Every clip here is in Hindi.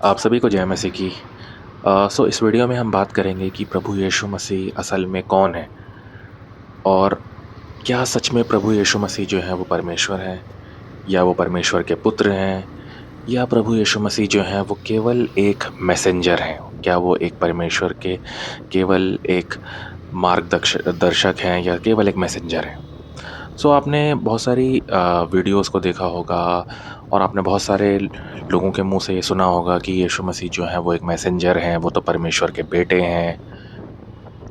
आप सभी को जय मसीह की। इस वीडियो में हम बात करेंगे कि प्रभु यीशु मसीह असल में कौन है और क्या सच में प्रभु यीशु मसीह जो है वो परमेश्वर है या वो परमेश्वर के पुत्र हैं या प्रभु यीशु मसीह जो है वो केवल एक मैसेंजर हैं। क्या वो एक परमेश्वर के केवल एक दर्शक हैं या केवल एक मैसेंजर हैं। आपने बहुत सारी वीडियोस को देखा होगा और आपने बहुत सारे लोगों के मुंह से ये सुना होगा कि यीशु मसीह जो है वो एक मैसेंजर हैं, वो तो परमेश्वर के बेटे हैं।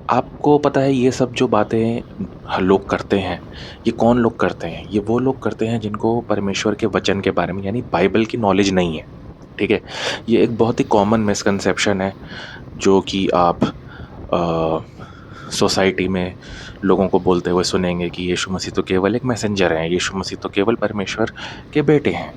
आपको पता है ये सब जो बातें लोग करते हैं, ये कौन लोग करते हैं? ये वो लोग करते हैं जिनको परमेश्वर के वचन के बारे में यानी बाइबल की नॉलेज नहीं है, ठीक है? ये एक बहुत ही कॉमन मिसकंसेप्शन है जो कि आप सोसाइटी में लोगों को बोलते हुए सुनेंगे कि यीशु मसीह तो केवल एक मैसेंजर हैं, यीशु मसीह तो केवल परमेश्वर के बेटे हैं,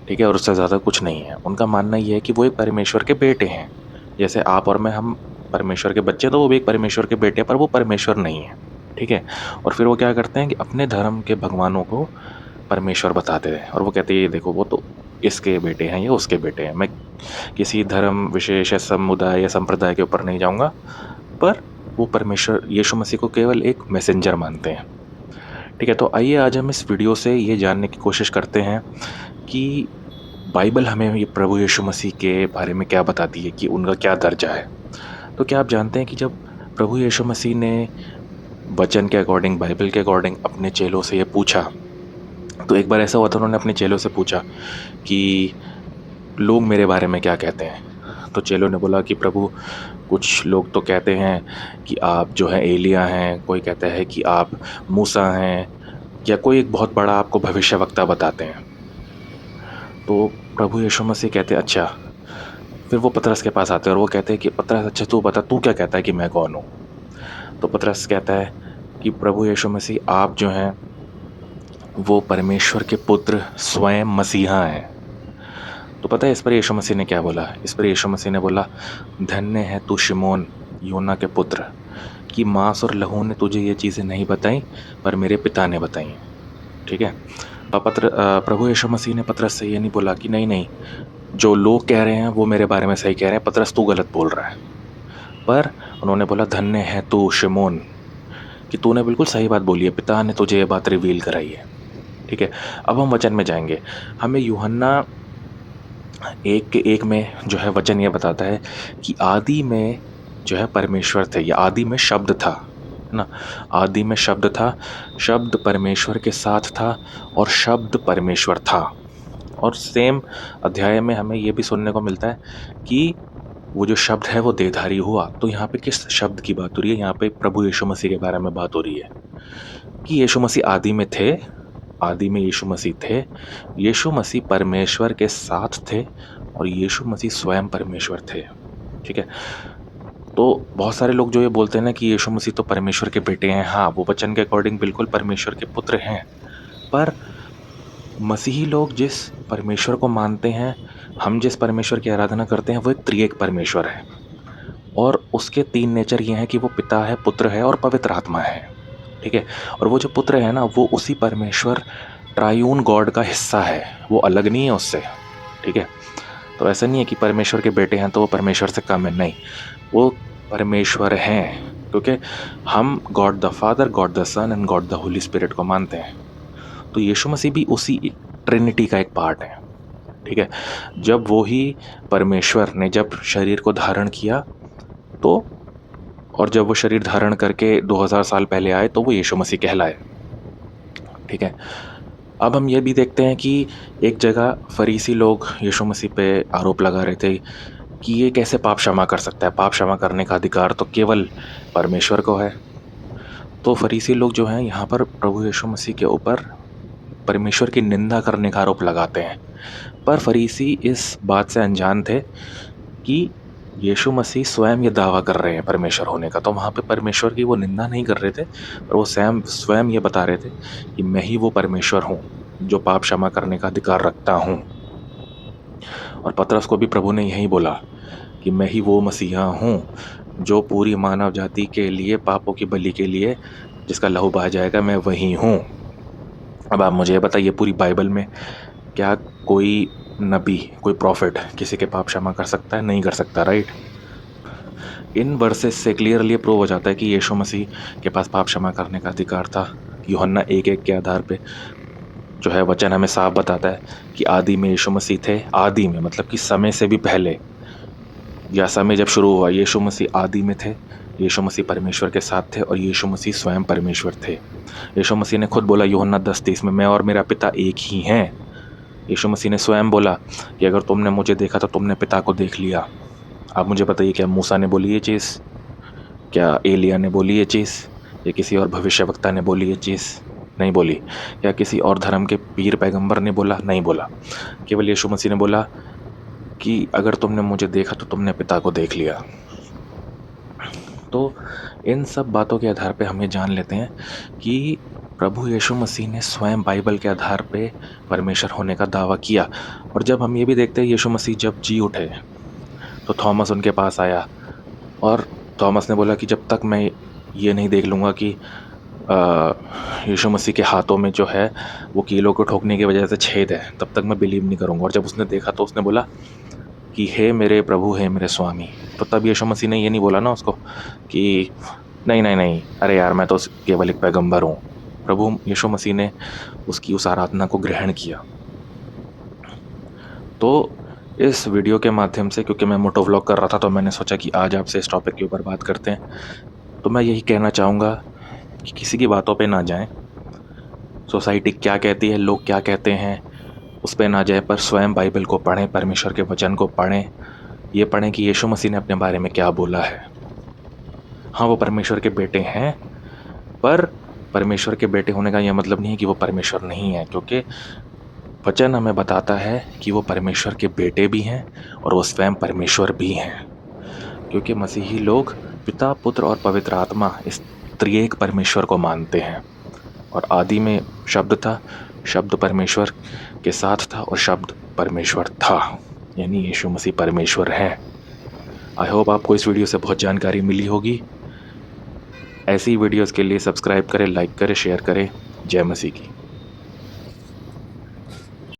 ठीक है? और उससे ज़्यादा कुछ नहीं है। उनका मानना ये है कि वो एक परमेश्वर के बेटे हैं। जैसे आप और मैं हम परमेश्वर के बच्चे, तो वो भी एक परमेश्वर के बेटे हैं, पर वो परमेश्वर नहीं है, ठीक है? और फिर वो क्या करते हैं कि अपने धर्म के भगवानों को परमेश्वर बताते हैं और वो कहते हैं ये देखो वो तो इसके बेटे हैं, ये उसके बेटे हैं। मैं किसी धर्म विशेष या समुदाय या संप्रदाय के ऊपर नहीं जाऊँगा, पर वो परमेश्वर यीशु मसीह को केवल एक मैसेंजर मानते हैं, ठीक है? तो आइए आज हम इस वीडियो से ये जानने की कोशिश करते हैं कि बाइबल हमें ये प्रभु यीशु मसीह के बारे में क्या बताती है, कि उनका क्या दर्जा है। तो क्या आप जानते हैं कि जब प्रभु यीशु मसीह ने वचन के अकॉर्डिंग, बाइबल के अकॉर्डिंग अपने चेलों से ये पूछा, तो एक बार ऐसा हुआ था उन्होंने अपने चेलों से पूछा कि लोग मेरे बारे में क्या कहते हैं? तो चेलों ने बोला कि प्रभु कुछ लोग तो कहते हैं कि आप जो हैं एलिय्याह हैं, कोई कहता है कि आप मूसा हैं या कोई एक बहुत बड़ा आपको भविष्यवक्ता बताते हैं। तो प्रभु यीशु मसीह कहते हैं अच्छा। फिर वो पतरस के पास आते हैं और वो कहते हैं कि पतरस अच्छा तू बता, तू क्या कहता है कि मैं कौन हूँ? तो पतरस कहता है कि प्रभु यीशु मसीह आप जो हैं वो परमेश्वर के पुत्र स्वयं मसीहा हैं। तो पता है इस पर यीशु मसीह ने क्या बोला? इस पर यीशु मसीह ने बोला, धन्य है तू शिमोन, योना के पुत्र, कि मांस और लहू ने तुझे ये चीज़ें नहीं बताई, पर मेरे पिता ने बताई हैं, ठीक है? प्रभु यीशु मसीह ने पतरस से ये नहीं बोला कि नहीं नहीं, जो लोग कह रहे हैं वो मेरे बारे में सही कह रहे हैं, पतरस तू गलत बोल रहा है। पर उन्होंने बोला धन्य है तू शिमोन, कि तूने बिल्कुल सही बात बोली है, पिता ने तुझे ये बात रिवील कराई है, ठीक है? अब हम वचन में जाएंगे। हमें यूहन्ना 1:1 में जो है वचन ये बताता है कि आदि में जो है परमेश्वर थे, या आदि में शब्द था, है ना? आदि में शब्द था, शब्द परमेश्वर के साथ था और शब्द परमेश्वर था। और सेम अध्याय में हमें ये भी सुनने को मिलता है कि वो जो शब्द है वो देहधारी हुआ। तो यहाँ पे किस शब्द की बात हो रही है? यहाँ पे प्रभु यीशु मसीह के बारे में बात हो रही है कि यीशु मसीह आदि में थे, आदि में यीशु मसीह थे, यीशु मसीह परमेश्वर के साथ थे और यीशु मसीह स्वयं परमेश्वर थे, ठीक है? तो बहुत सारे लोग जो ये बोलते हैं ना कि यीशु मसीह तो परमेश्वर के बेटे हैं, हाँ वो वचन के अकॉर्डिंग बिल्कुल परमेश्वर के पुत्र हैं, पर मसीही लोग जिस परमेश्वर को मानते हैं, हम जिस परमेश्वर की आराधना करते हैं, वो एक त्रिएक परमेश्वर है और उसके 3 नेचर ये हैं कि वो पिता है, पुत्र है और पवित्र आत्मा है, ठीक है? और वो जो पुत्र है ना, वो उसी परमेश्वर ट्रायून गॉड का हिस्सा है, वो अलग नहीं है उससे, ठीक है? तो ऐसा नहीं है कि परमेश्वर के बेटे हैं तो वो परमेश्वर से कम है, नहीं, वो परमेश्वर हैं, क्योंकि हम God the Father, God the Son and God the Holy Spirit को मानते हैं। तो यीशु मसीह भी उसी ट्रिनिटी का एक पार्ट है, ठीक है? जब वो ही परमेश्वर ने जब शरीर को धारण किया, तो और जब वो शरीर धारण करके 2000 साल पहले आए, तो वो यीशु मसीह कहलाए, ठीक है? अब हम ये भी देखते हैं कि एक जगह फरीसी लोग यीशु मसीह पे आरोप लगा रहे थे कि ये कैसे पाप क्षमा कर सकता है? पाप क्षमा करने का अधिकार तो केवल परमेश्वर को है। तो फरीसी लोग जो हैं यहाँ पर प्रभु यीशु मसीह के ऊपर परमेश्वर की निंदा करने का आरोप लगाते हैं। पर फरीसी इस बात से अनजान थे कि यीशु मसीह स्वयं ये दावा कर रहे हैं परमेश्वर होने का। तो वहाँ पे परमेश्वर की वो निंदा नहीं कर रहे थे, पर वो स्वयं ये बता रहे थे कि मैं ही वो परमेश्वर हूँ जो पाप क्षमा करने का अधिकार रखता हूँ। और पतरस को भी प्रभु ने यही बोला कि मैं ही वो मसीहा हूँ जो पूरी मानव जाति के लिए, पापों की बलि के लिए जिसका लहू बहा जाएगा, मैं वही हूँ। अब आप मुझे बताइए पूरी बाइबल में क्या कोई नबी, कोई प्रॉफिट किसी के पाप क्षमा कर सकता है? नहीं कर सकता, राइट? इन वर्सेस से क्लियरली प्रूव हो जाता है कि यीशु मसीह के पास पाप क्षमा करने का अधिकार था। यूहन्ना 1:1 के आधार पे जो है वचन हमें साफ बताता है कि आदि में यीशु मसीह थे। आदि में मतलब कि समय से भी पहले, या समय जब शुरू हुआ, यीशु मसीह आदि में थे। यीशु मसीह परमेश्वर के साथ थे और यीशु मसीह स्वयं परमेश्वर थे। यीशु मसीह ने खुद बोला यूहन्ना 10:30 में, मैं और मेरा पिता एक ही हैं। यीशु मसीह ने स्वयं बोला कि अगर तुमने मुझे देखा तो तुमने पिता को देख लिया। आप मुझे बताइए, क्या मूसा ने बोली ये चीज़? क्या एलिया ने बोली ये चीज़? या किसी और भविष्यवक्ता ने बोली ये चीज़? नहीं बोली। या किसी और धर्म के पीर पैगंबर ने बोला? नहीं बोला। केवल यीशु मसीह ने बोला कि अगर तुमने मुझे देखा तो तुमने पिता को देख लिया। तो इन सब बातों के आधार पे हम ये जान लेते हैं कि प्रभु यीशु मसीह ने स्वयं बाइबल के आधार पे परमेश्वर होने का दावा किया। और जब हम ये भी देखते हैं, यीशु मसीह जब जी उठे तो थॉमस उनके पास आया और थॉमस ने बोला कि जब तक मैं ये नहीं देख लूँगा कि यीशु मसीह के हाथों में जो है वो कीलों को ठोकने की वजह से छेद है, तब तक मैं बिलीव नहीं करूँगा। और जब उसने देखा तो उसने बोला कि हे मेरे प्रभु, हे मेरे स्वामी। तो तब यीशु मसीह ने ये नहीं बोला ना उसको कि नहीं नहीं नहीं, अरे यार मैं तो केवल एक पैगंबर हूँ। प्रभु यीशु मसीह ने उसकी उस आराधना को ग्रहण किया। तो इस वीडियो के माध्यम से, क्योंकि मैं मोटो व्लॉग कर रहा था तो मैंने सोचा कि आज आपसे इस टॉपिक के ऊपर बात करते हैं। तो मैं यही कहना चाहूँगा कि किसी की बातों पे ना जाएं। सोसाइटी क्या कहती है, लोग क्या कहते हैं, उस पर ना जाए, पर स्वयं बाइबल को पढ़ें, परमेश्वर के वचन को पढ़ें। ये पढ़ें कि यीशु मसीह ने अपने बारे में क्या बोला है। हाँ, वो परमेश्वर के बेटे हैं, पर परमेश्वर के बेटे होने का यह मतलब नहीं है कि वो परमेश्वर नहीं है, क्योंकि वचन हमें बताता है कि वो परमेश्वर के बेटे भी हैं और वो स्वयं परमेश्वर भी हैं। क्योंकि मसीही लोग पिता, पुत्र और पवित्र आत्मा, इस त्रिएक परमेश्वर को मानते हैं। और आदि में शब्द था, शब्द परमेश्वर के साथ था और शब्द परमेश्वर था, यानी यीशु मसीह परमेश्वर है। आई होप आपको इस वीडियो से बहुत जानकारी मिली होगी। ऐसी वीडियोस के लिए सब्सक्राइब करें, लाइक करें, शेयर करें। जय मसीह की।